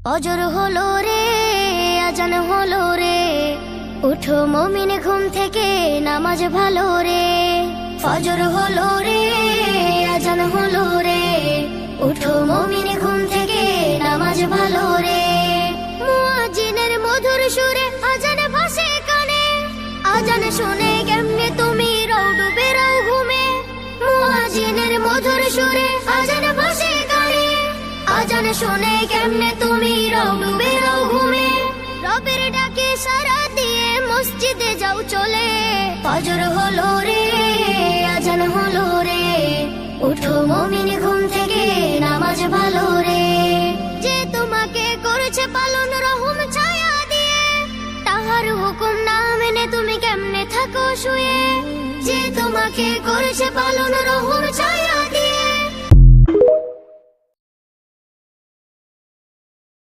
ফজর হলো রে, আজান হলো রে, উঠো মুমিন ঘুম থেকে, নামাজ ভালো রে। ফজর হলো রে, আজান হলো রে, উঠো মুমিন ঘুম থেকে, নামাজ ভালো রে। মুয়াজ্জিনের মধুর সুরে আজান ভাসে কানে, আজান শুনে কেমনে তুমি রও ডুবে রও ঘুমে। মুয়াজ্জিনের মধুর সুরে আজান ভাসে কানে, আজান শুনে কেমনে তুমি রও ডুবে রও ঘুমে। রবের ডাকে সাড়া দিয়ে মসজিদে যাও চলে। ফজর হলো রে, আজান হলো রে, উঠো মুমিন ঘুম থেকে, নামাজ ভালো রে। যে তোমাকে করেছে পালন রহম ছায়া দিয়ে, তাহার হুকুম না মেনে তুমি কেমনে থাকো শুয়ে। যে তোমাকে করেছে পালন রহম ছায়া